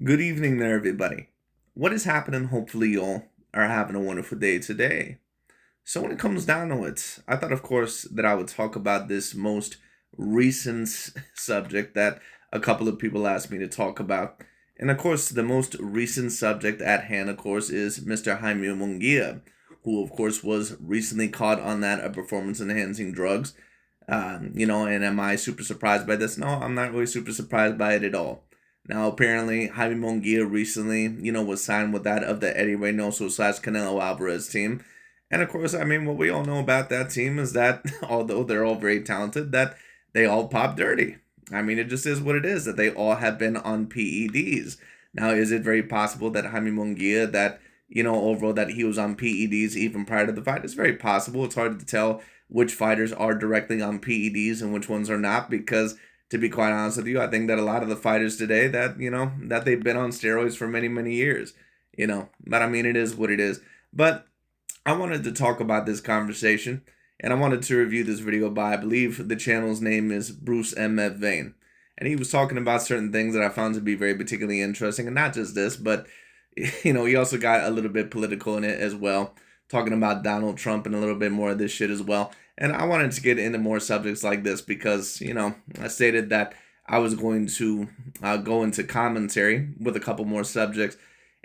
Good evening there, everybody. What is happening? Hopefully, you all are having a wonderful day today. So, when it comes down to it, I thought, of course, that I would talk about this most recent subject that a couple of people asked me to talk about. And, of course, the most recent subject at hand, of course, is Mr. Jaime Munguia, who, of course, was recently caught on that of performance enhancing drugs. And am I super surprised by this? No, I'm not really super surprised by it at all. Now, apparently, Jaime Munguia recently, was signed with that of the Eddie Reynoso / Canelo Alvarez team. And of course, I mean, what we all know about that team is that although they're all very talented, that they all pop dirty. I mean, it just is what it is, that they all have been on PEDs. Now, is it very possible that Jaime Munguia, that, overall, that he was on PEDs even prior to the fight? It's very possible. It's hard to tell which fighters are directly on PEDs and which ones are not, because to be quite honest with you, I think that a lot of the fighters today that, that they've been on steroids for many, many years, but I mean, it is what it is. But I wanted to talk about this conversation, and I wanted to review this video by, I believe the channel's name is BRUCE MF VANE. And he was talking about certain things that I found to be very particularly interesting, and not just this, but, he also got a little bit political in it as well, talking about Donald Trump and a little bit more of this shit as well. And I wanted to get into more subjects like this because, I stated that I was going to go into commentary with a couple more subjects.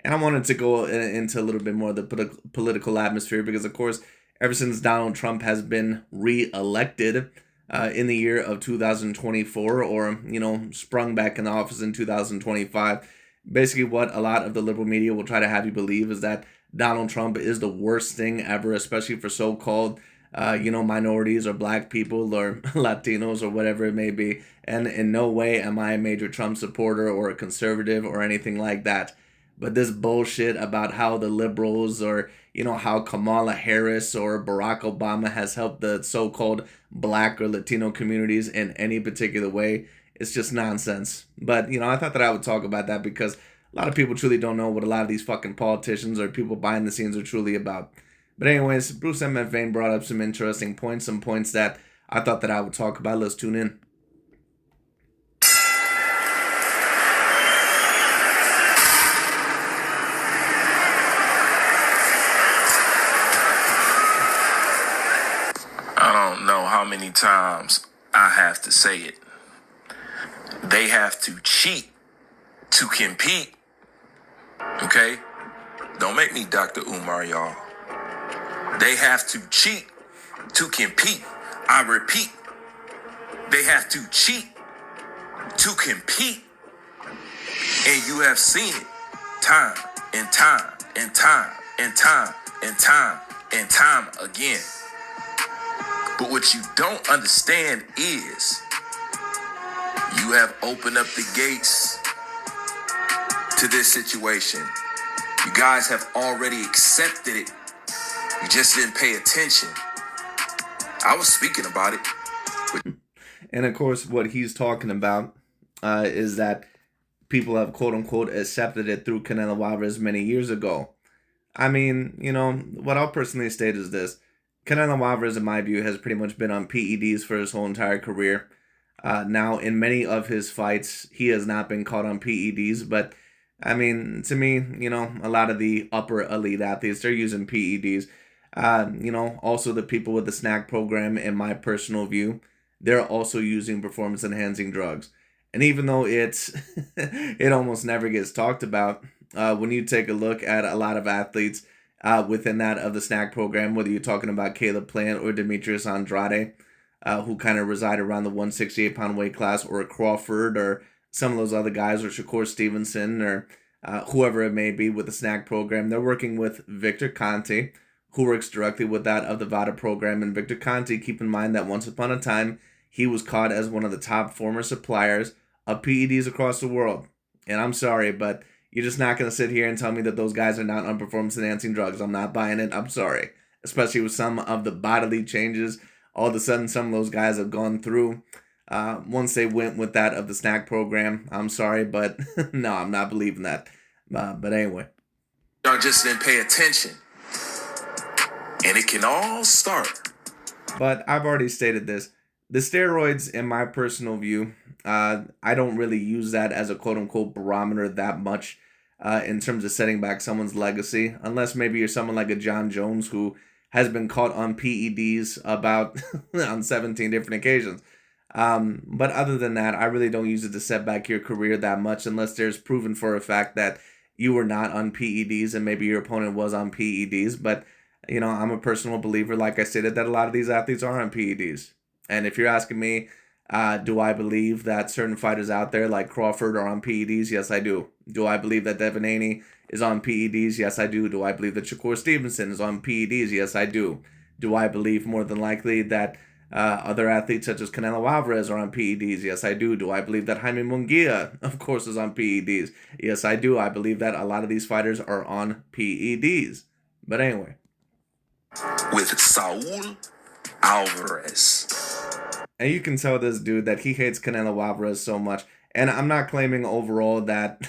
And I wanted to go into a little bit more of the political atmosphere because, of course, ever since Donald Trump has been re-elected in the year of 2024 or, sprung back into office in 2025, basically what a lot of the liberal media will try to have you believe is that Donald Trump is the worst thing ever, especially for so-called minorities or black people or Latinos or whatever it may be. And in no way am I a major Trump supporter or a conservative or anything like that. But this bullshit about how the liberals or, how Kamala Harris or Barack Obama has helped the so-called black or Latino communities in any particular way, it's just nonsense. But, I thought that I would talk about that because a lot of people truly don't know what a lot of these fucking politicians or people behind the scenes are truly about. But anyways, BRUCE MF VANE brought up some interesting points, some points that I thought that I would talk about. Let's tune in. I don't know how many times I have to say it. They have to cheat to compete. Okay? Don't make me Dr. Umar, y'all. They have to cheat to compete. I repeat, they have to cheat to compete. And you have seen it time and time and time and time and time and time again. But what you don't understand is you have opened up the gates to this situation. You guys have already accepted it. You just didn't pay attention. I was speaking about it. And of course, what he's talking about is that people have quote unquote accepted it through Canelo Alvarez many years ago. I mean, what I'll personally state is this. Canelo Alvarez, in my view, has pretty much been on PEDs for his whole entire career. Now, in many of his fights, he has not been caught on PEDs, but I mean, to me, a lot of the upper elite athletes, they're using PEDs. Also the people with the snack program, in my personal view, they're also using performance enhancing drugs. And even though it's, it almost never gets talked about, when you take a look at a lot of athletes within that of the snack program, whether you're talking about Caleb Plant or Demetrius Andrade, who kind of reside around the 168-pound weight class, or Crawford, or some of those other guys, or Shakur Stevenson, or whoever it may be with the snack program, they're working with Victor Conte, who works directly with that of the VADA program. And Victor Conte, keep in mind that once upon a time, he was caught as one of the top former suppliers of PEDs across the world. And I'm sorry, but you're just not going to sit here and tell me that those guys are not on performance-enhancing drugs. I'm not buying it. I'm sorry. Especially with some of the bodily changes all of a sudden some of those guys have gone through once they went with that of the snack program. I'm sorry, but no, I'm not believing that. But anyway. Y'all just didn't pay attention. And it can all start. But I've already stated this. The steroids, in my personal view, I don't really use that as a quote unquote barometer that much in terms of setting back someone's legacy, unless maybe you're someone like a John Jones who has been caught on PEDs about on 17 different occasions. But other than that, I really don't use it to set back your career that much unless there's proven for a fact that you were not on PEDs and maybe your opponent was on PEDs. But, I'm a personal believer, like I stated, that a lot of these athletes are on PEDs. And if you're asking me, do I believe that certain fighters out there like Crawford are on PEDs? Yes, I do. Do I believe that Devin Haney is on PEDs? Yes, I do. Do I believe that Shakur Stevenson is on PEDs? Yes, I do. Do I believe more than likely that other athletes such as Canelo Alvarez are on PEDs? Yes, I do. Do I believe that Jaime Munguia, of course, is on PEDs? Yes, I do. I believe that a lot of these fighters are on PEDs. But anyway. With Saul Alvarez. And you can tell this dude that he hates Canelo Alvarez so much. And I'm not claiming overall that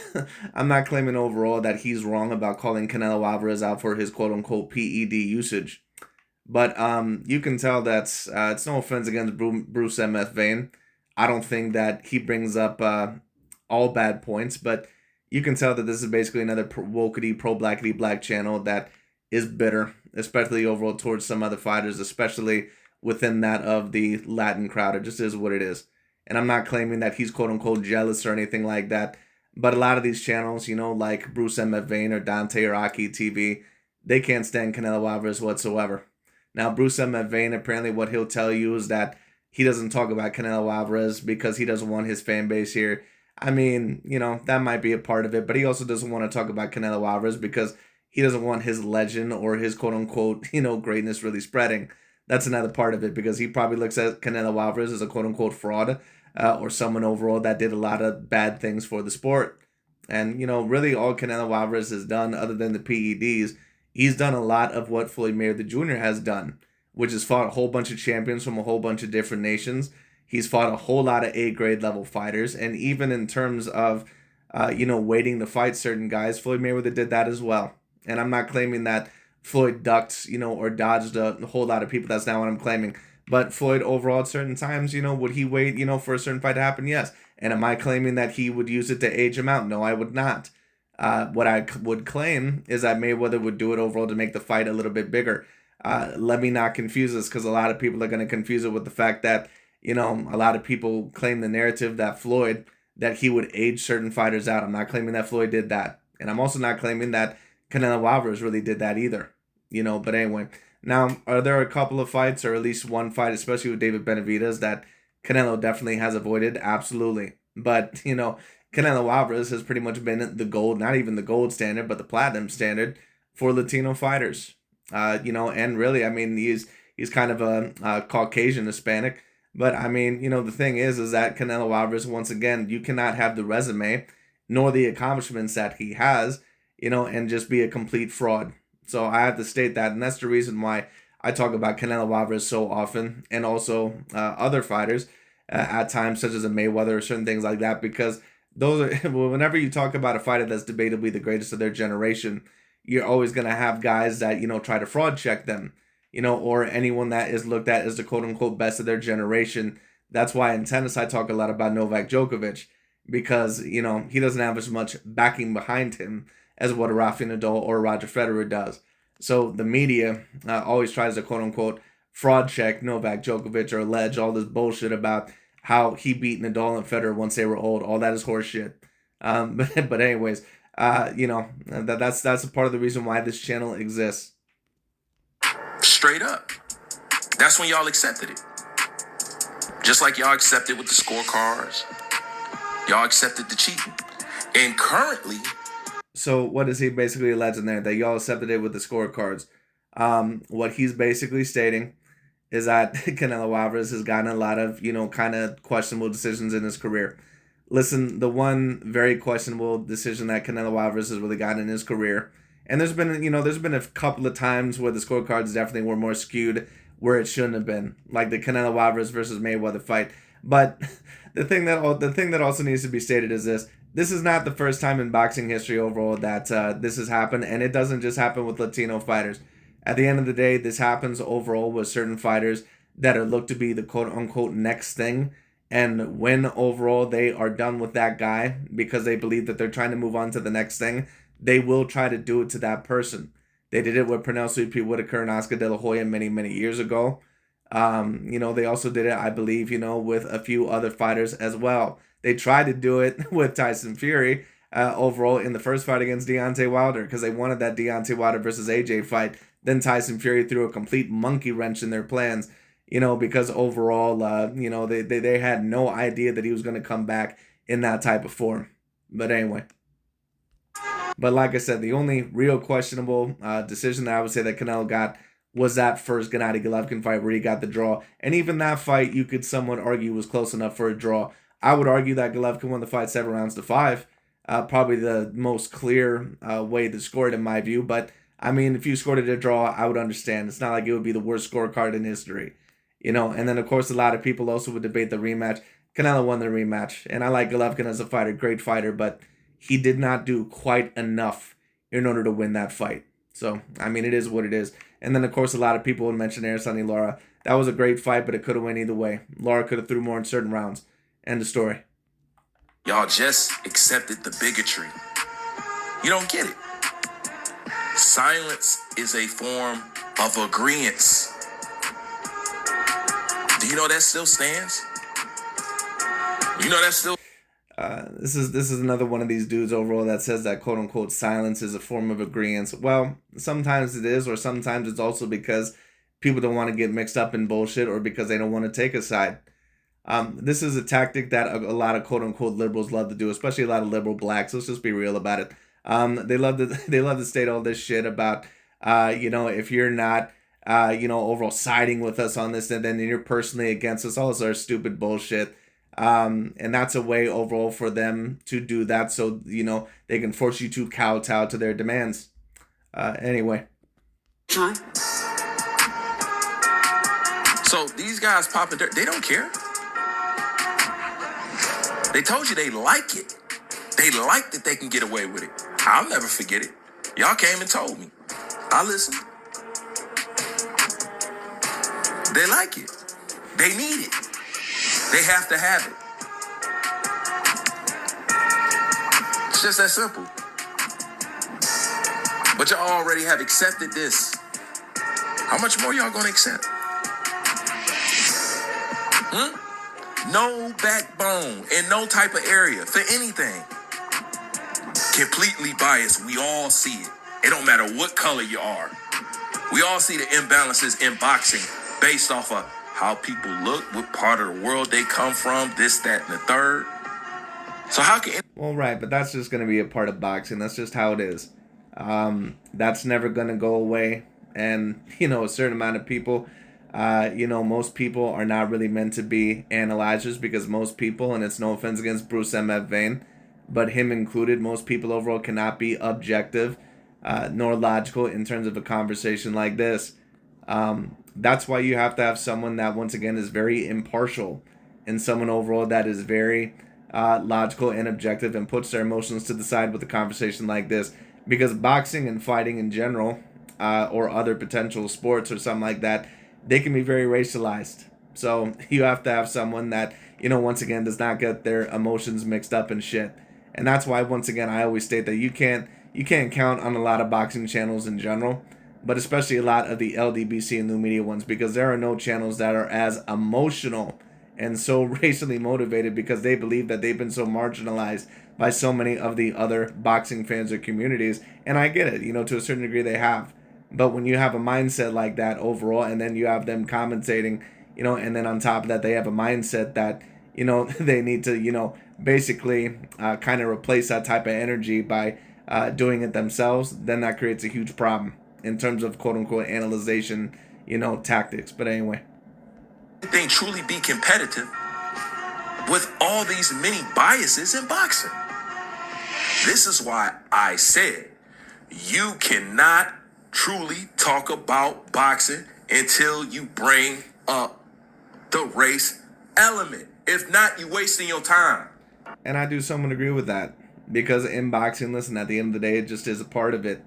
he's wrong about calling Canelo Alvarez out for his quote unquote PED usage. But you can tell that's it's no offense against Bruce MF Vane. I don't think that he brings up all bad points, but you can tell that this is basically another wokety pro blackety black channel that is bitter, especially overall towards some other fighters, especially within that of the Latin crowd. It just is what it is. And I'm not claiming that he's quote unquote jealous or anything like that. But a lot of these channels, like Bruce MF Vane or Dante or Aki TV, they can't stand Canelo Alvarez whatsoever. Now, Bruce MF Vane, apparently what he'll tell you is that he doesn't talk about Canelo Alvarez because he doesn't want his fan base here. I mean, that might be a part of it, but he also doesn't want to talk about Canelo Alvarez because he doesn't want his legend or his quote unquote, greatness really spreading. That's another part of it because he probably looks at Canelo Alvarez as a quote unquote fraud or someone overall that did a lot of bad things for the sport. And, really all Canelo Alvarez has done other than the PEDs, he's done a lot of what Floyd Mayweather Jr. has done, which is fought a whole bunch of champions from a whole bunch of different nations. He's fought a whole lot of A-grade level fighters. And even in terms of, waiting to fight certain guys, Floyd Mayweather did that as well. And I'm not claiming that Floyd ducked, or dodged a whole lot of people. That's not what I'm claiming. But Floyd overall at certain times, would he wait, for a certain fight to happen? Yes. And am I claiming that he would use it to age him out? No, I would not. What I would claim is that Mayweather would do it overall to make the fight a little bit bigger. Let me not confuse this because a lot of people are going to confuse it with the fact that, a lot of people claim the narrative that he would age certain fighters out. I'm not claiming that Floyd did that. And I'm also not claiming that Canelo Alvarez really did that either. But anyway. Now, are there a couple of fights, or at least one fight, especially with David Benavidez, that Canelo definitely has avoided? Absolutely. But, Canelo Alvarez has pretty much been the gold, not even the gold standard, but the platinum standard for Latino fighters. And really, I mean, he's kind of a Caucasian Hispanic. But, I mean, the thing is that Canelo Alvarez, once again, you cannot have the resume nor the accomplishments that he has, and just be a complete fraud. So I have to state that, and that's the reason why I talk about Canelo Alvarez so often, and also other fighters at times, such as a Mayweather or certain things like that, because those are whenever you talk about a fighter that's debatably the greatest of their generation, you're always gonna have guys that try to fraud check them, or anyone that is looked at as the quote unquote best of their generation. That's why in tennis I talk a lot about Novak Djokovic, because he doesn't have as much backing behind him as what a Rafael Nadal or Roger Federer does. So the media always tries to quote unquote fraud check Novak Djokovic or allege all this bullshit about how he beat Nadal and Federer once they were old. All that is horseshit. But anyways, that's a part of the reason why this channel exists. Straight up. That's when y'all accepted it. Just like y'all accepted with the scorecards. Y'all accepted the cheating. And currently, so what is he basically alleging there? That y'all accepted it with the scorecards. What he's basically stating is that Canelo Alvarez has gotten a lot of, kind of questionable decisions in his career. Listen, the one very questionable decision that Canelo Alvarez has really gotten in his career, and there's been a couple of times where the scorecards definitely were more skewed where it shouldn't have been, like the Canelo Alvarez versus Mayweather fight. But the thing that also needs to be stated is this. This is not the first time in boxing history overall that this has happened, and it doesn't just happen with Latino fighters. At the end of the day, this happens overall with certain fighters that are looked to be the quote unquote next thing. And when overall they are done with that guy because they believe that they're trying to move on to the next thing, they will try to do it to that person. They did it with Pernell Sweet Pea Whitaker and Oscar De La Hoya many, many years ago. They also did it, I believe, with a few other fighters as well. They tried to do it with Tyson Fury overall in the first fight against Deontay Wilder because they wanted that Deontay Wilder versus AJ fight. Then Tyson Fury threw a complete monkey wrench in their plans, because overall, they had no idea that he was going to come back in that type of form. But anyway. But like I said, the only real questionable decision that I would say that Canelo got was that first Gennady Golovkin fight where he got the draw. And even that fight, you could somewhat argue was close enough for a draw. I would argue that Golovkin won the fight 7-5. Probably the most clear way to score it in my view. But, I mean, if you scored it a draw, I would understand. It's not like it would be the worst scorecard in history. And then, of course, a lot of people also would debate the rematch. Canelo won the rematch. And I like Golovkin as a fighter, great fighter, but he did not do quite enough in order to win that fight. So, I mean, it is what it is. And then, of course, a lot of people would mention Erislandy Lara. That was a great fight, but it could have went either way. Lara could have threw more in certain rounds. End of story. Y'all just accepted the bigotry. You don't get it. Silence is a form of agreeance. Do you know that still stands? You know that still... This is another one of these dudes overall that says that quote unquote silence is a form of agreement. Well, sometimes it is, or sometimes it's also because people don't want to get mixed up in bullshit or because they don't want to take a side. This is a tactic that a lot of quote unquote liberals love to do, especially a lot of liberal blacks. Let's just be real about it. They love to state all this shit about if you're not overall siding with us on this, and then you're personally against us, all this other stupid bullshit. And that's a way overall for them to do that so, they can force you to kowtow to their demands. Anyway. True. So these guys popping dirt, they don't care. They told you they like it. They like that they can get away with it. I'll never forget it. Y'all came and told me. I listened. They like it. They need it. They have to have it. It's just that simple. But y'all already have accepted this. How much more y'all gonna accept? No backbone in no type of area for anything. Completely biased. We all see it. It don't matter what color you are. We all see the imbalances in boxing based off of how people look, what part of the world they come from, this, that, and the third. So how can... Well, right, but that's just going to be a part of boxing. That's just how it is. That's never going to go away. And, a certain amount of people, most people are not really meant to be analyzers because most people, and it's no offense against BRUCE MF VANE, but him included, most people overall cannot be objective nor logical in terms of a conversation like this. That's why you have to have someone that, once again, is very impartial and someone overall that is very logical and objective and puts their emotions to the side with a conversation like this. Because boxing and fighting in general, or other potential sports or something like that, they can be very racialized. So you have to have someone that, once again, does not get their emotions mixed up and shit. And that's why, once again, I always state that you can't count on a lot of boxing channels in general, but especially a lot of the LDBC and new media ones, because there are no channels that are as emotional and so racially motivated because they believe that they've been so marginalized by so many of the other boxing fans or communities. And I get it, to a certain degree they have. But when you have a mindset like that overall, and then you have them commentating, and then on top of that, they have a mindset that, they need to, basically kind of replace that type of energy by doing it themselves, then that creates a huge problem in terms of quote unquote analyzation, tactics. But anyway. They truly be competitive with all these many biases in boxing. This is why I said you cannot truly talk about boxing until you bring up the race element. If not, you're wasting your time. And I do somewhat agree with that. Because in boxing, listen, at the end of the day, it just is a part of it.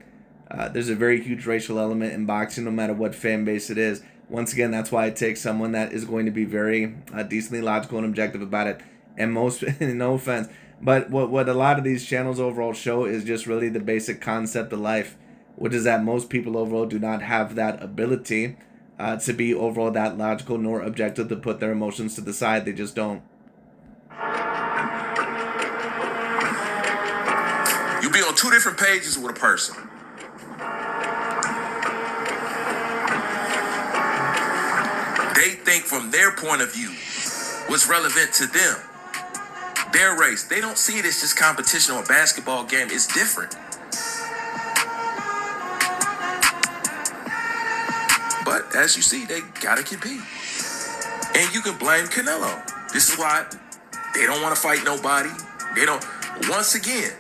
There's a very huge racial element in boxing, no matter what fan base it is. once again, that's why it takes someone that is going to be very decently logical and objective about it. And most, no offense, but what a lot of these channels overall show is just really the basic concept of life, which is that most people overall do not have that ability to be overall that logical nor objective to put their emotions to the side. They just don't. You'll be on two different pages with a person. They think from their point of view what's relevant to them. Their race. They don't see it as just competition or a basketball game. It's different. But as you see, they gotta compete. And you can blame Canelo. This is why they don't want to fight nobody. They don't. Once again,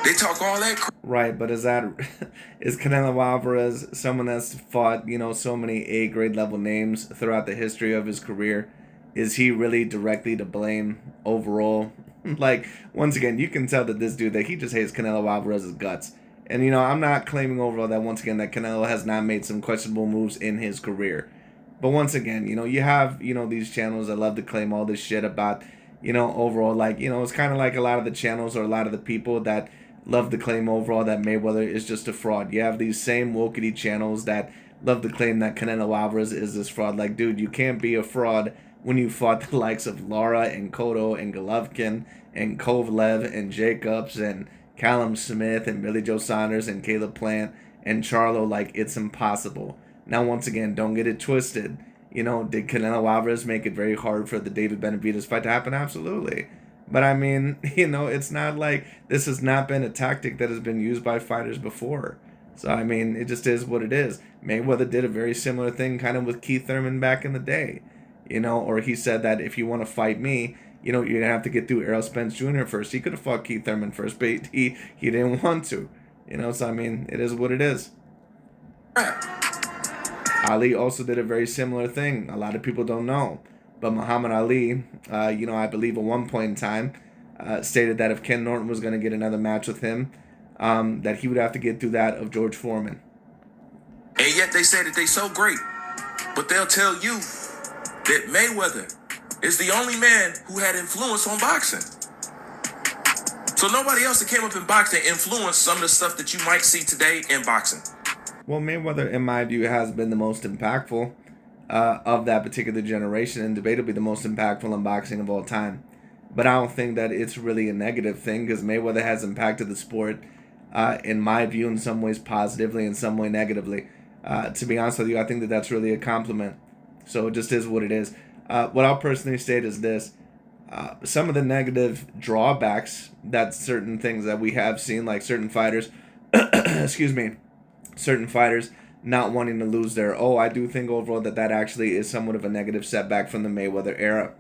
they talk all that. Right, but is Canelo Alvarez someone that's fought, so many A grade level names throughout the history of his career? Is he really directly to blame overall? Like, once again, you can tell that this dude, that he just hates Canelo Alvarez's guts. And, I'm not claiming overall that, once again, that Canelo has not made some questionable moves in his career. But once again, you have, these channels that love to claim all this shit about, overall, like, it's kind of like a lot of the channels or a lot of the people that love to claim overall that Mayweather is just a fraud. You have these same wokey channels that love to claim that Canelo Alvarez is this fraud. Like, dude, you can't be a fraud when you fought the likes of Lara and Cotto and Golovkin and Kovalev and Jacobs and Callum Smith and Billy Joe Saunders and Caleb Plant and Charlo. Like, it's impossible. Now, once again, don't get it twisted. Did Canelo Alvarez make it very hard for the David Benavidez fight to happen? Absolutely. But I mean, it's not like this has not been a tactic that has been used by fighters before. So, I mean, it just is what it is. Mayweather did a very similar thing kind of with Keith Thurman back in the day. Or he said that if you want to fight me, you're going to have to get through Errol Spence Jr. first. He could have fought Keith Thurman first, but he didn't want to. So, I mean, it is what it is. Ali also did a very similar thing. A lot of people don't know. But Muhammad Ali, I believe at one point in time, stated that if Ken Norton was going to get another match with him, that he would have to get through that of George Foreman. And yet they say that they so great. But they'll tell you that Mayweather is the only man who had influence on boxing. So nobody else that came up in boxing influenced some of the stuff that you might see today in boxing. Well, Mayweather, in my view, has been the most impactful of that particular generation, and debatably the most impactful in boxing of all time. But I don't think that it's really a negative thing, because Mayweather has impacted the sport, in my view, in some ways positively, in some way negatively. To be honest with you, I think that that's really a compliment. So it just is what it is. What I'll personally state is this. Some of the negative drawbacks that certain things that we have seen, like certain fighters, certain fighters not wanting to lose their I do think overall that actually is somewhat of a negative setback from the Mayweather era.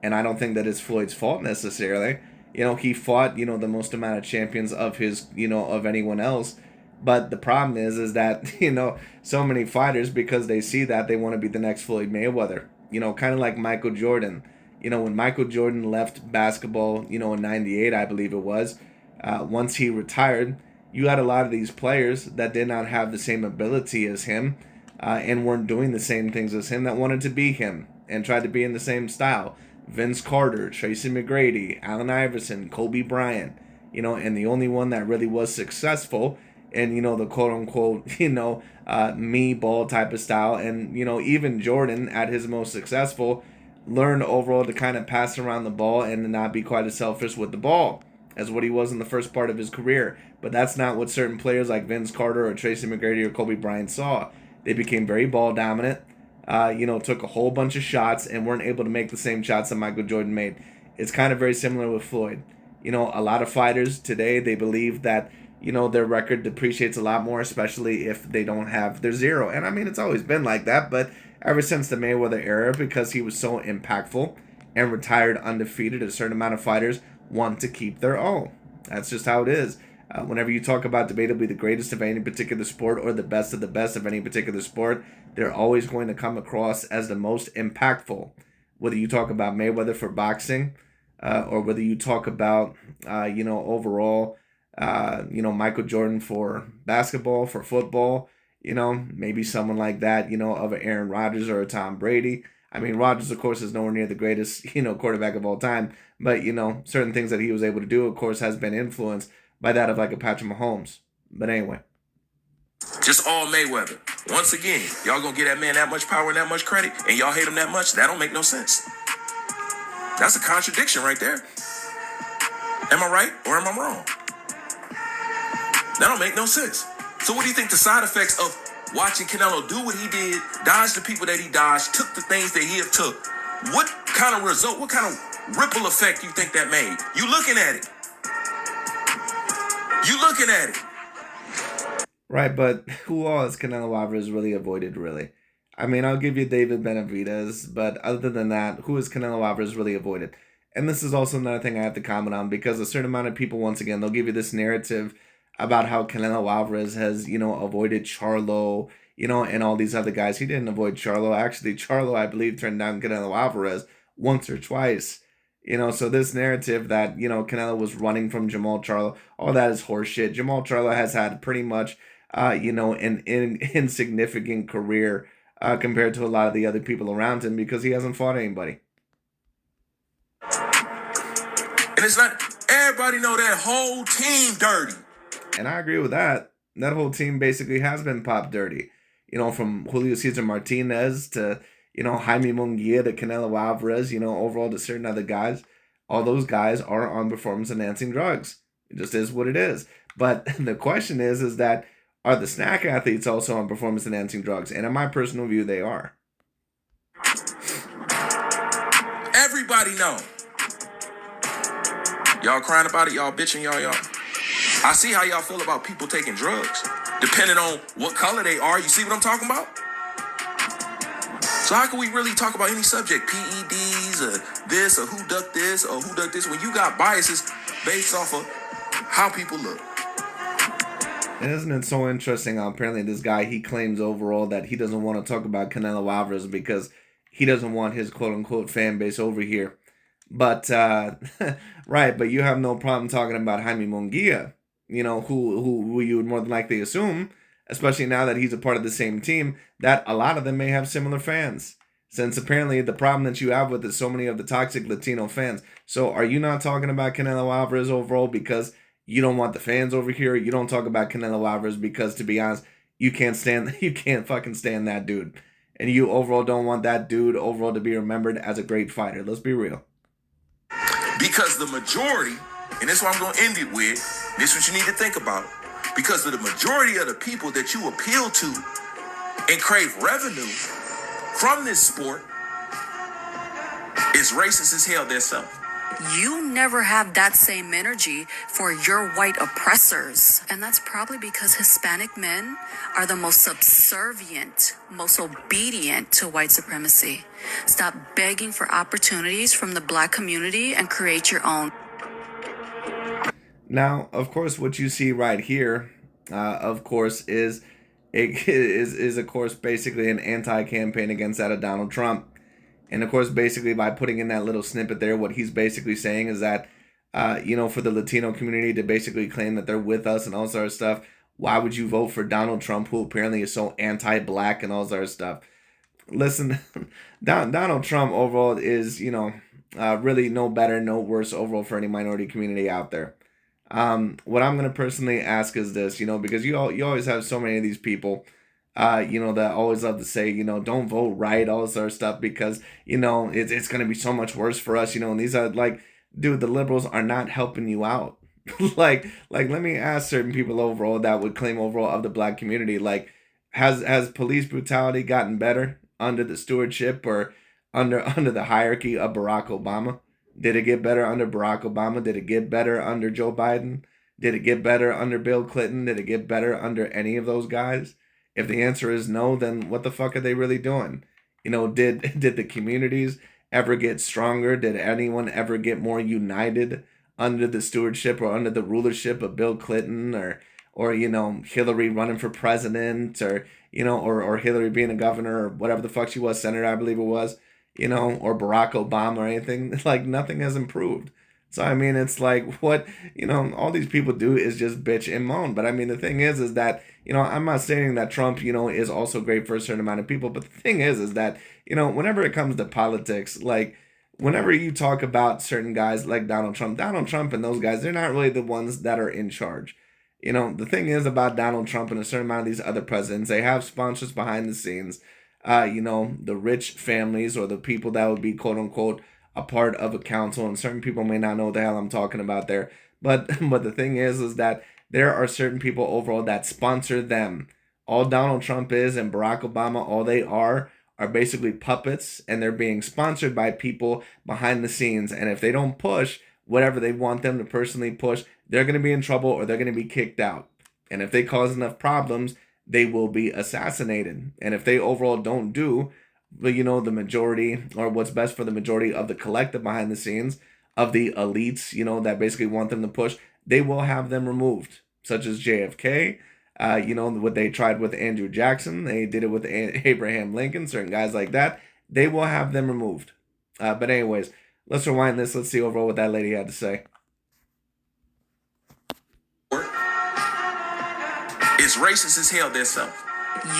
And I don't think that it's Floyd's fault necessarily. He fought, the most amount of champions of his, of anyone else. But the problem is that, so many fighters, because they see that, they want to be the next Floyd Mayweather. Kind of like Michael Jordan. When Michael Jordan left basketball, in 98, I believe it was, once he retired, you had a lot of these players that did not have the same ability as him and weren't doing the same things as him that wanted to be him and tried to be in the same style. Vince Carter, Tracy McGrady, Allen Iverson, Kobe Bryant, and the only one that really was successful in, the quote-unquote, me ball type of style. And, even Jordan, at his most successful, learned overall to kind of pass around the ball and to not be quite as selfish with the ball as what he was in the first part of his career. But that's not what certain players like Vince Carter or Tracy McGrady or Kobe Bryant saw. They became very ball dominant, took a whole bunch of shots and weren't able to make the same shots that Michael Jordan made. It's kind of very similar with Floyd. A lot of fighters today, they believe that, their record depreciates a lot more, especially if they don't have their zero. And I mean, it's always been like that, but ever since the Mayweather era, because he was so impactful and retired undefeated, a certain amount of fighters want to keep their own. That's just how it is. Whenever you talk about debatably the greatest of any particular sport or the best of any particular sport, they're always going to come across as the most impactful. Whether you talk about Mayweather for boxing, or whether you talk about, overall, Michael Jordan for basketball, for football, Maybe someone like that, of an Aaron Rodgers or a Tom Brady. I mean, Rodgers, of course, is nowhere near the greatest, quarterback of all time. But, certain things that he was able to do, of course, has been influenced by that of like a Patrick Mahomes. But anyway. Just all Mayweather. Once again, y'all gonna give that man that much power and that much credit, and y'all hate him that much? That don't make no sense. That's a contradiction right there. Am I right or am I wrong? That don't make no sense. So what do you think the side effects of watching Canelo do what he did, dodge the people that he dodged, took the things that he have took? What kind of result, what kind of ripple effect you think that made? You looking at it. You looking at it. Right, but who all has Canelo Alvarez really avoided, really? I mean, I'll give you David Benavidez, but other than that, who has Canelo Alvarez really avoided? And this is also another thing I have to comment on, because a certain amount of people, once again, they'll give you this narrative about how Canelo Alvarez has, avoided Charlo, and all these other guys. He didn't avoid Charlo. Actually, Charlo, I believe, turned down Canelo Alvarez once or twice. So this narrative that, Canelo was running from Jamal Charlo, all that is horseshit. Jamal Charlo has had pretty much, an insignificant career compared to a lot of the other people around him, because he hasn't fought anybody. And it's not, everybody know that whole team dirty. And I agree with that. That whole team basically has been popped dirty. From Julio Cesar Martinez to, Jaime Munguia to Canelo Alvarez, overall to certain other guys. All those guys are on performance-enhancing drugs. It just is what it is. But the question is that, are the snack athletes also on performance-enhancing drugs? And in my personal view, they are. Everybody know. Y'all crying about it, y'all bitching, y'all. I see how y'all feel about people taking drugs, depending on what color they are. You see what I'm talking about? So how can we really talk about any subject, PEDs or this or who ducked this or who ducked this, when you got biases based off of how people look? And isn't it so interesting how apparently this guy, he claims overall that he doesn't want to talk about Canelo Alvarez because he doesn't want his quote-unquote fan base over here. But, right, but you have no problem talking about Jaime Munguia, who you would more than likely assume, especially now that he's a part of the same team, that a lot of them may have similar fans. Since apparently the problem that you have with is so many of the toxic Latino fans. So are you not talking about Canelo Alvarez overall because you don't want the fans over here? You don't talk about Canelo Alvarez because, to be honest, you can't fucking stand that dude. And you overall don't want that dude overall to be remembered as a great fighter. Let's be real. Because the majority, and that's what I'm going to end it with, this is what you need to think about. Because of the majority of the people that you appeal to and crave revenue from this sport is racist as hell themselves. You never have that same energy for your white oppressors. And that's probably because Hispanic men are the most subservient, most obedient to white supremacy. Stop begging for opportunities from the black community and create your own. Now, of course, what you see right here, of course, is of course basically an anti-campaign against that of Donald Trump. And of course, basically by putting in that little snippet there, what he's basically saying is that, for the Latino community to basically claim that they're with us and all sort of stuff, why would you vote for Donald Trump, who apparently is so anti-black and all sort of stuff? Listen, Donald Trump overall is, really no better, no worse overall for any minority community out there. What I'm going to personally ask is this, because you always have so many of these people, that always love to say, don't vote right, all this other stuff, because, it's going to be so much worse for us, and these are like, dude, the liberals are not helping you out. like, let me ask certain people overall that would claim overall of the black community, like, has police brutality gotten better under the stewardship or under the hierarchy of Barack Obama? Did it get better under Barack Obama? Did it get better under Joe Biden? Did it get better under Bill Clinton? Did it get better under any of those guys? If the answer is no, then what the fuck are they really doing? Did the communities ever get stronger? Did anyone ever get more united under the stewardship or under the rulership of Bill Clinton or Hillary running for president or Hillary being a governor or whatever the fuck she was, senator, I believe it was, or Barack Obama or anything? Like, nothing has improved. So I mean, it's like what all these people do is just bitch and moan. But I mean, the thing is that I'm not saying that Trump is also great for a certain amount of people. But the thing is that whenever it comes to politics, like whenever you talk about certain guys like Donald Trump and those guys, they're not really the ones that are in charge. The thing is about Donald Trump and a certain amount of these other presidents, they have sponsors behind the scenes. The rich families or the people that would be quote unquote a part of a council, and certain people may not know what the hell I'm talking about there. But but the thing is that there are certain people overall that sponsor them. All Donald Trump is and Barack Obama, all they are basically puppets, and they're being sponsored by people behind the scenes. And if they don't push whatever they want them to personally push, they're going to be in trouble or they're going to be kicked out. And if they cause enough problems, they will be assassinated. And if they overall don't do the majority or what's best for the majority of the collective behind the scenes of the elites, that basically want them to push, they will have them removed, such as JFK. What they tried with Andrew Jackson, they did it with Abraham Lincoln, certain guys like that. They will have them removed. But anyways, let's rewind this. Let's see overall what that lady had to say. It's racist as hell, this so.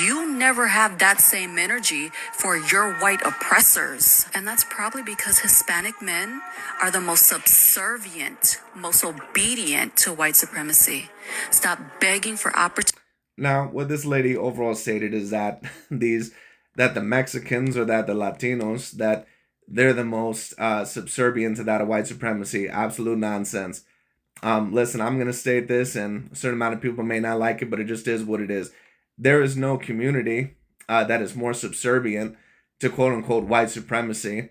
You never have that same energy for your white oppressors. And that's probably because Hispanic men are the most subservient, most obedient to white supremacy. Stop begging for opportunity. Now, what this lady overall stated is that that the Mexicans or that the Latinos, that they're the most subservient to that of white supremacy. Absolute nonsense. Listen, I'm going to state this, and a certain amount of people may not like it, but it just is what it is. There is no community that is more subservient to quote unquote white supremacy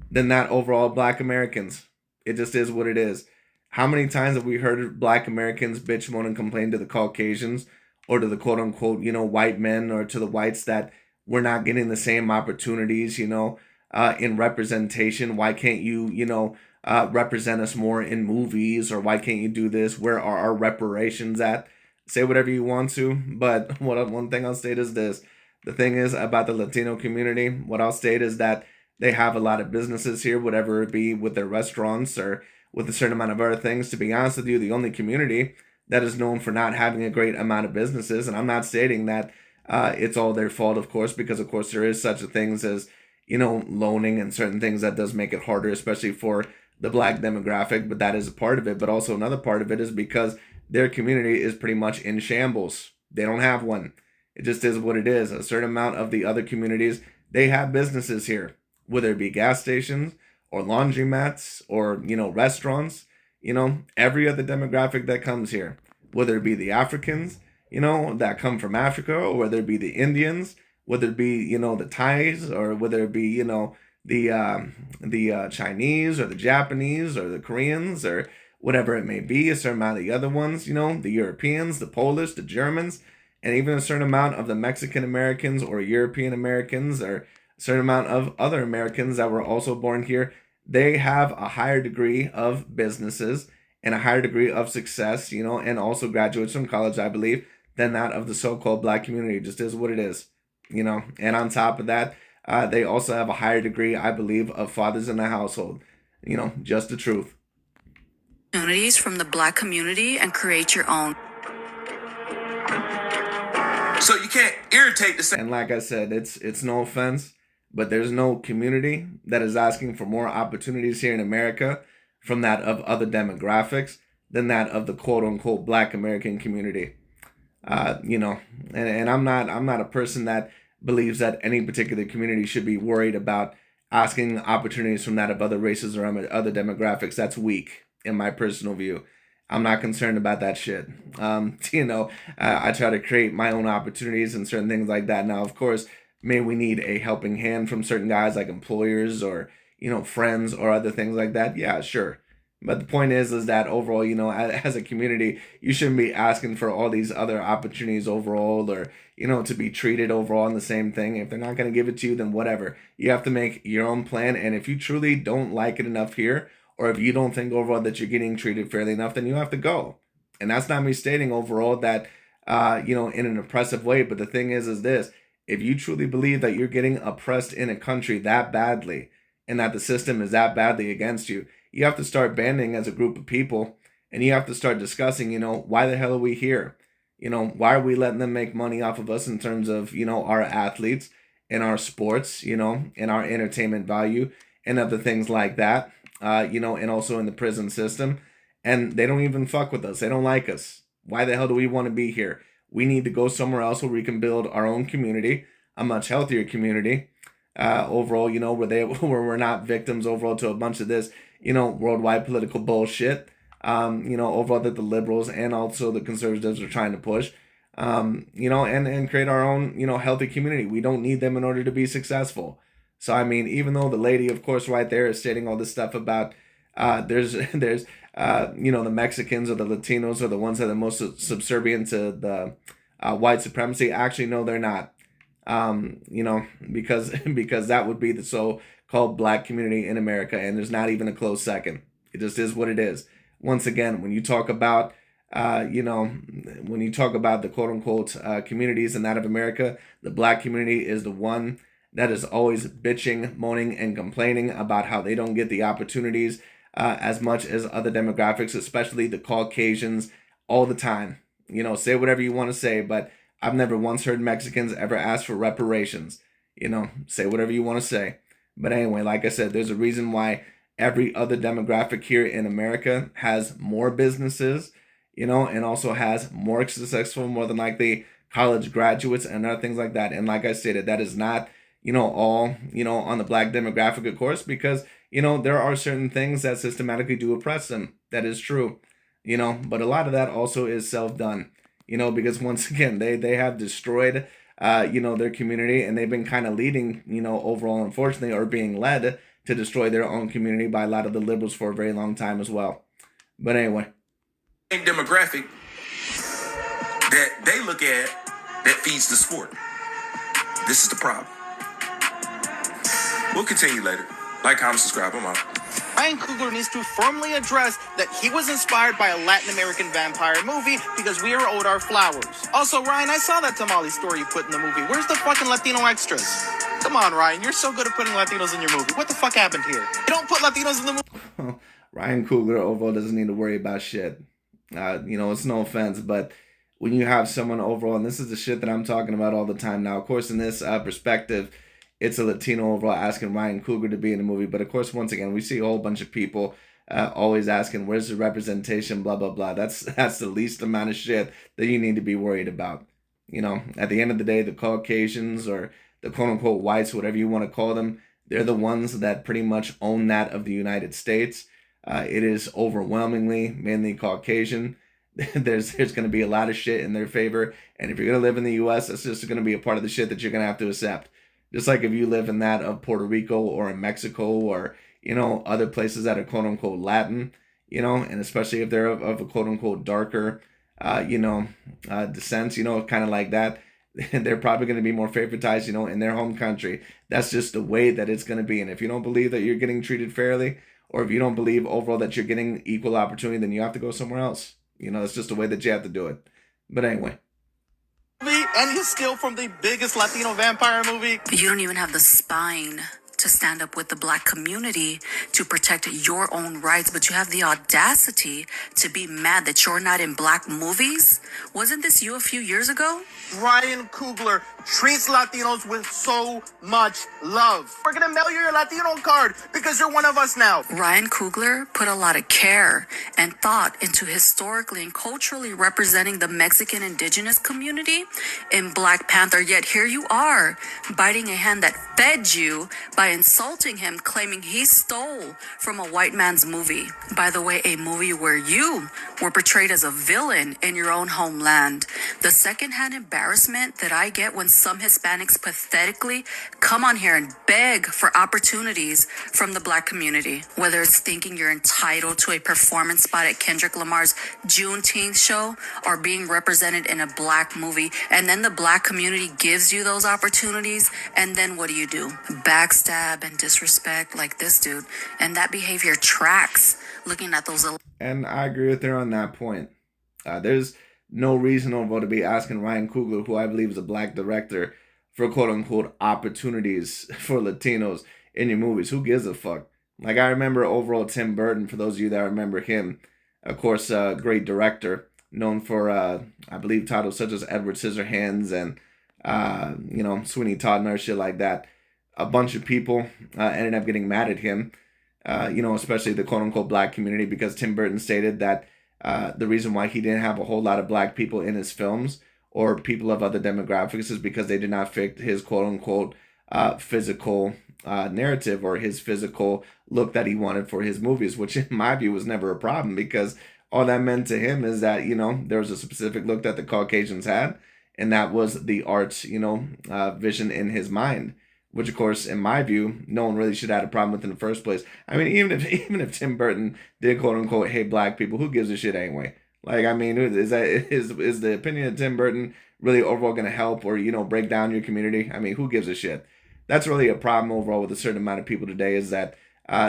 than that overall Black Americans. It just is what it is. How many times have we heard Black Americans bitch, moan, and complain to the Caucasians or to the quote unquote, white men or to the whites that we're not getting the same opportunities, in representation? Why can't you, represent us more in movies, or why can't you do this? Where are our reparations at? Say whatever you want to, but one thing I'll state is this. The thing is about the Latino community, what I'll state is that they have a lot of businesses here, whatever it be with their restaurants or with a certain amount of other things. To be honest with you, the only community that is known for not having a great amount of businesses, and I'm not stating that it's all their fault, of course, because of course there is such a things as, loaning and certain things that does make it harder, especially for the Black demographic, but that is a part of it. But also another part of it is because their community is pretty much in shambles. They don't have one. It just is what it is. A certain amount of the other communities, they have businesses here, whether it be gas stations or laundromats or, restaurants, every other demographic that comes here, whether it be the Africans, that come from Africa, or whether it be the Indians, whether it be, the Thais, or whether it be, the Chinese or the Japanese or the Koreans or whatever it may be, a certain amount of the other ones, the Europeans, the Polish, the Germans, and even a certain amount of the Mexican Americans or European Americans or a certain amount of other Americans that were also born here. They have a higher degree of businesses and a higher degree of success, and also graduates from college, I believe, than that of the so-called Black community. It just is what it is, and on top of that, they also have a higher degree, I believe, of fathers in the household, just the truth. Opportunities from the Black community and create your own. So you can't irritate the same. And like I said, it's no offense, but there's no community that is asking for more opportunities here in America from that of other demographics than that of the quote unquote Black American community. And I'm not a person that believes that any particular community should be worried about asking opportunities from that of other races or other demographics. That's weak in my personal view. I'm not concerned about that shit. I try to create my own opportunities and certain things like that. Now, of course, may we need a helping hand from certain guys like employers or, friends or other things like that. Yeah, sure. But the point is that overall, as a community, you shouldn't be asking for all these other opportunities overall or, to be treated overall in the same thing. If they're not going to give it to you, then whatever. You have to make your own plan. And if you truly don't like it enough here, or if you don't think overall that you're getting treated fairly enough, then you have to go. And that's not me stating overall that, in an oppressive way. But the thing is this, if you truly believe that you're getting oppressed in a country that badly and that the system is that badly against you, you have to start banding as a group of people, and you have to start discussing, why the hell are we here? Why are we letting them make money off of us in terms of, our athletes and our sports, and our entertainment value and other things like that, and also in the prison system. And they don't even fuck with us. They don't like us. Why the hell do we want to be here? We need to go somewhere else where we can build our own community, a much healthier community, overall, where we're not victims overall to a bunch of this, worldwide political bullshit, overall that the liberals and also the conservatives are trying to push, and create our own, healthy community. We don't need them in order to be successful. So, I mean, even though the lady, of course, right there is stating all this stuff about, there's the Mexicans or the Latinos are the ones that are most subservient to the white supremacy. Actually, no, they're not. Because that would be the so-called black community in America, and there's not even a close second. It just is what it is. Once again, when you talk about, the quote-unquote communities in that of America, the black community is the one that is always bitching, moaning, and complaining about how they don't get the opportunities as much as other demographics, especially the Caucasians, all the time. Say whatever you want to say, but I've never once heard Mexicans ever ask for reparations. Say whatever you want to say. But anyway, like I said, there's a reason why every other demographic here in America has more businesses, and also has more successful, more than likely, college graduates and other things like that. And like I stated, that is not, all, on the black demographic, of course, because, there are certain things that systematically do oppress them. That is true, but a lot of that also is self-done, because once again, they have destroyed, their community, and they've been kind of leading, overall, unfortunately, or being led to destroy their own community by a lot of the liberals for a very long time as well. But anyway. Demographic that they look at that feeds the sport. This is the problem. We'll continue later. Like, comment, subscribe. I'm out. Ryan Coogler needs to firmly address that he was inspired by a Latin American vampire movie because we are owed our flowers. Also, Ryan, I saw that tamale story you put in the movie. Where's the fucking Latino extras? Come on, Ryan, you're so good at putting Latinos in your movie. What the fuck happened here? You don't put Latinos in the movie. Ryan Coogler overall doesn't need to worry about shit. It's no offense, but when you have someone overall, and this is the shit that I'm talking about all the time now, of course, in this perspective, it's a Latino overall asking Ryan Coogler to be in the movie. But of course, once again, we see a whole bunch of people always asking, where's the representation, blah, blah, blah. That's the least amount of shit that you need to be worried about. At the end of the day, the Caucasians or the quote-unquote whites, whatever you want to call them, they're the ones that pretty much own that of the United States. It is overwhelmingly mainly Caucasian. There's going to be a lot of shit in their favor. And if you're going to live in the U.S., that's just going to be a part of the shit that you're going to have to accept. Just like if you live in that of Puerto Rico or in Mexico or, other places that are quote-unquote Latin, and especially if they're of a quote-unquote darker, descent, kind of like that, they're probably going to be more favoritized, in their home country. That's just the way that it's going to be. And if you don't believe that you're getting treated fairly, or if you don't believe overall that you're getting equal opportunity, then you have to go somewhere else. It's just the way that you have to do it. But anyway. And he's still from the biggest Latino vampire movie. You don't even have the spine to stand up with the black community to protect your own rights, but you have the audacity to be mad that you're not in black movies? Wasn't this you a few years ago? Ryan Coogler treats Latinos with so much love. We're gonna mail you your Latino card because you're one of us now. Ryan Coogler put a lot of care and thought into historically and culturally representing the Mexican indigenous community in Black Panther, yet here you are, biting a hand that fed you by insulting him, claiming he stole from a white man's movie. By the way, a movie where you were portrayed as a villain in your own homeland. The secondhand embarrassment that I get when some Hispanics pathetically come on here and beg for opportunities from the black community, whether it's thinking you're entitled to a performance spot at Kendrick Lamar's Juneteenth show or being represented in a black movie, and then the black community gives you those opportunities, and then what do? Backstab and disrespect like this dude, and that behavior tracks looking at those. And I agree with her on that point. There's no reason overall to be asking Ryan Coogler, who I believe is a black director, for quote-unquote opportunities for Latinos in your movies. Who gives a fuck? Like, I remember overall Tim Burton, for those of you that remember him, of course, great director, known for, I believe, titles such as Edward Scissorhands and, Sweeney Todd and shit like that. A bunch of people ended up getting mad at him, especially the quote unquote black community, because Tim Burton stated that the reason why he didn't have a whole lot of black people in his films or people of other demographics is because they did not fit his quote unquote physical narrative or his physical look that he wanted for his movies, which in my view was never a problem, because all that meant to him is that, there was a specific look that the Caucasians had, and that was the art's, vision in his mind, which of course, in my view, no one really should have had a problem with in the first place. I mean, even if Tim Burton did quote unquote hate black people, who gives a shit anyway? Like, I mean, is the opinion of Tim Burton really overall going to help or break down your community? I mean, who gives a shit? That's really a problem overall with a certain amount of people today, is that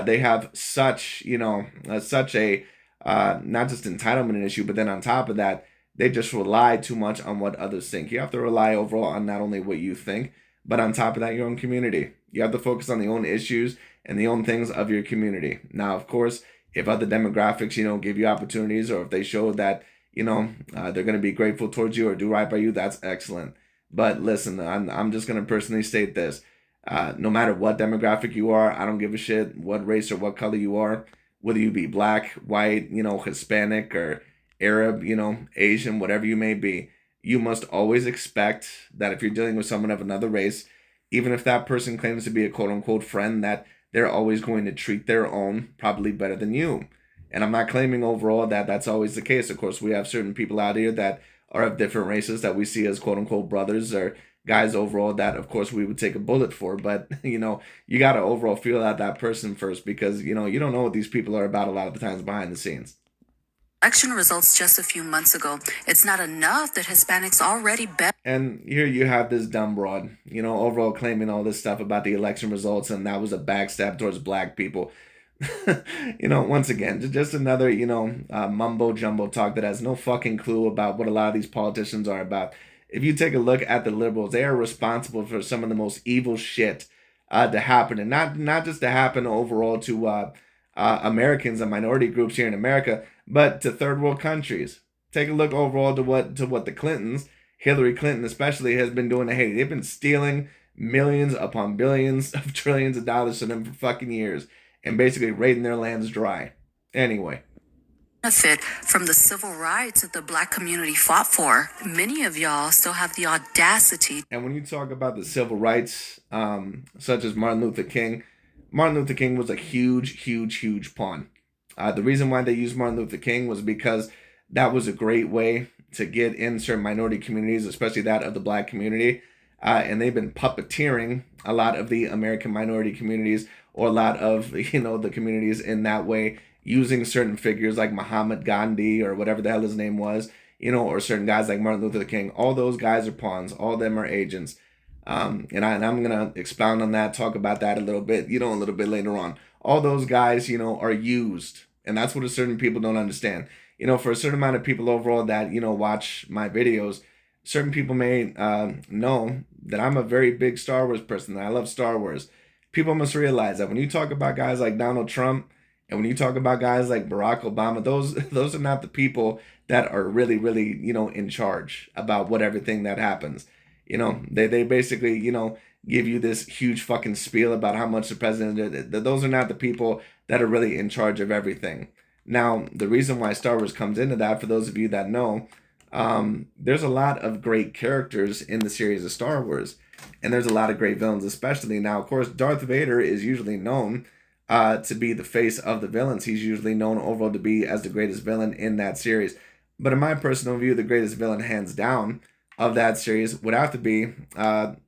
they have such a not just entitlement issue, but then on top of that, they just rely too much on what others think. You have to rely overall on not only what you think, but on top of that, your own community. You have to focus on the own issues and the own things of your community. Now, of course, if other demographics, give you opportunities, or if they show that, they're going to be grateful towards you or do right by you, that's excellent. But listen, I'm just going to personally state this. No matter what demographic you are, I don't give a shit what race or what color you are, whether you be black, white, Hispanic or Arab, Asian, whatever you may be. You must always expect that if you're dealing with someone of another race, even if that person claims to be a quote unquote friend, that they're always going to treat their own probably better than you. And I'm not claiming overall that that's always the case. Of course, we have certain people out here that are of different races that we see as quote unquote brothers or guys overall that, of course, we would take a bullet for. But, you got to overall feel out that person first, because, you don't know what these people are about a lot of the times behind the scenes. Election results just a few months ago. It's not enough that Hispanics already bet. And here you have this dumb broad, overall claiming all this stuff about the election results, and that was a backstab towards black people. Once again, just another, mumbo jumbo talk that has no fucking clue about what a lot of these politicians are about. If you take a look at the liberals, they are responsible for some of the most evil shit to happen, and not just to happen overall to Americans and minority groups here in America, but to third world countries. Take a look overall to what the Clintons, Hillary Clinton especially, has been doing to Haiti. They've been stealing millions upon billions of trillions of dollars from them for fucking years, and basically raiding their lands dry. Anyway. Benefit from the civil rights that the black community fought for. Many of y'all still have the audacity. And when you talk about the civil rights, such as Martin Luther King was a huge pawn. The reason why they used Martin Luther King was because that was a great way to get in certain minority communities, especially that of the black community. And they've been puppeteering a lot of the American minority communities, or a lot of, the communities in that way, using certain figures like Muhammad Gandhi or whatever the hell his name was, or certain guys like Martin Luther King. All those guys are pawns. All of them are agents. And I'm going to expound on that, talk about that a little bit, a little bit later on. All those guys, are used. And that's what a certain people don't understand. For a certain amount of people overall that, watch my videos, certain people may know that I'm a very big Star Wars person, that I love Star Wars. People must realize that when you talk about guys like Donald Trump, and when you talk about guys like Barack Obama, those are not the people that are really, in charge about what everything that happens. They basically, give you this huge fucking spiel about how much the president, those are not the people that are really in charge of everything. Now, the reason why Star Wars comes into that, for those of you that know, there's a lot of great characters in the series of Star Wars, and there's a lot of great villains, especially. Now, of course, Darth Vader is usually known to be the face of the villains. He's usually known overall to be as the greatest villain in that series. But in my personal view, the greatest villain, hands down, of that series would have to be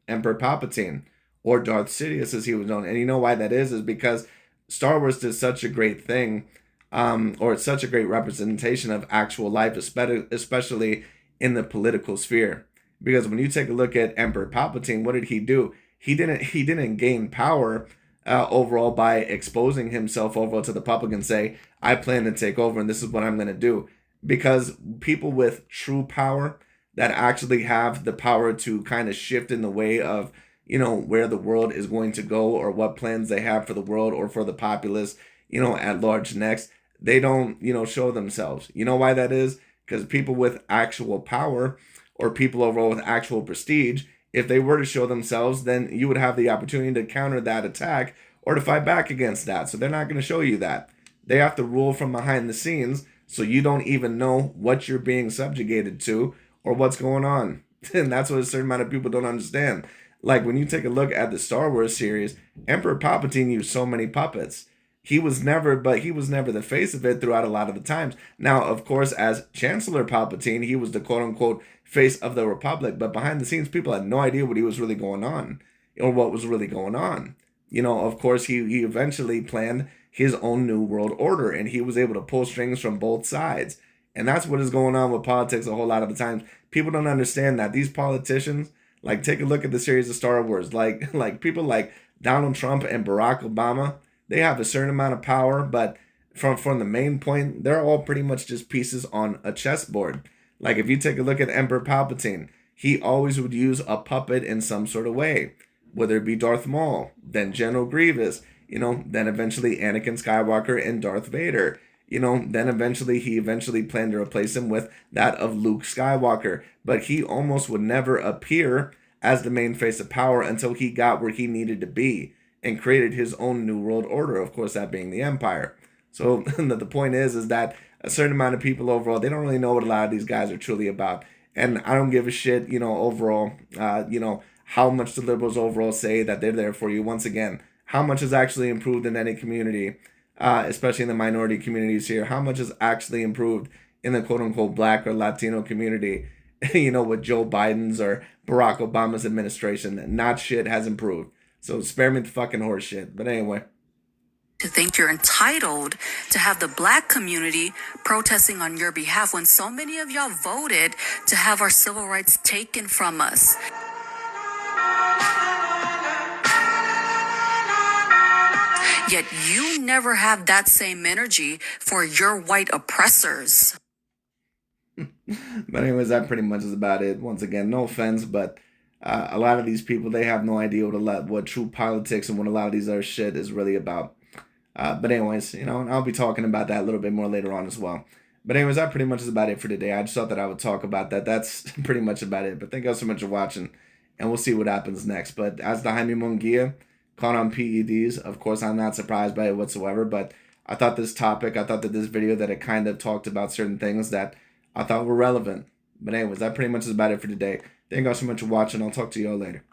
Emperor Palpatine, or Darth Sidious as he was known. And you know why that is because Star Wars did such a great thing, or it's such a great representation of actual life, especially in the political sphere. Because when you take a look at Emperor Palpatine, what did he do? He didn't gain power overall by exposing himself overall to the public and say, I plan to take over and this is what I'm going to do. Because people with true power that actually have the power to kind of shift in the way of, where the world is going to go or what plans they have for the world or for the populace, at large next. They don't, show themselves. You know why that is? Because people with actual power or people overall with actual prestige, if they were to show themselves, then you would have the opportunity to counter that attack or to fight back against that. So they're not going to show you that. They have to rule from behind the scenes, so you don't even know what you're being subjugated to or what's going on. And that's what a certain amount of people don't understand. Like when you take a look at the Star Wars series, Emperor Palpatine used so many puppets. He was never the face of it throughout a lot of the times. Now, of course, as Chancellor Palpatine, he was the quote unquote face of the Republic, but behind the scenes, people had no idea what he was really going on or what was really going on. Of course, he eventually planned his own new world order, and he was able to pull strings from both sides. And that's what is going on with politics a whole lot of the times. People don't understand that these politicians, like, take a look at the series of Star Wars, like people like Donald Trump and Barack Obama, they have a certain amount of power, but from the main point, they're all pretty much just pieces on a chessboard. Like if you take a look at Emperor Palpatine, he always would use a puppet in some sort of way, whether it be Darth Maul, then General Grievous, then eventually Anakin Skywalker and Darth Vader. Then he eventually planned to replace him with that of Luke Skywalker. But he almost would never appear as the main face of power until he got where he needed to be and created his own new world order, of course, that being the Empire. So the point is that a certain amount of people overall, they don't really know what a lot of these guys are truly about. And I don't give a shit, overall, how much the liberals overall say that they're there for you. Once again, how much has actually improved in any community, especially in the minority communities here, how much has actually improved in the quote-unquote Black or Latino community, with Joe Biden's or Barack Obama's administration. Not shit has improved. So spare me the fucking horse shit. But anyway. To think you're entitled to have the Black community protesting on your behalf when so many of y'all voted to have our civil rights taken from us. Yet you never have that same energy for your white oppressors. But anyways, that pretty much is about it. Once again, no offense, but a lot of these people, they have no idea what true politics and what a lot of these other shit is really about. But anyways, I'll be talking about that a little bit more later on as well. But anyways, that pretty much is about it for today. I just thought that I would talk about that. That's pretty much about it. But thank you all so much for watching, and we'll see what happens next. But as the Jaime Munguia, caught on PEDs, of course, I'm not surprised by it whatsoever. But I thought this video that it kind of talked about certain things that I thought were relevant. But anyways, that pretty much is about it for today. Thank you all so much for watching. I'll talk to you all later.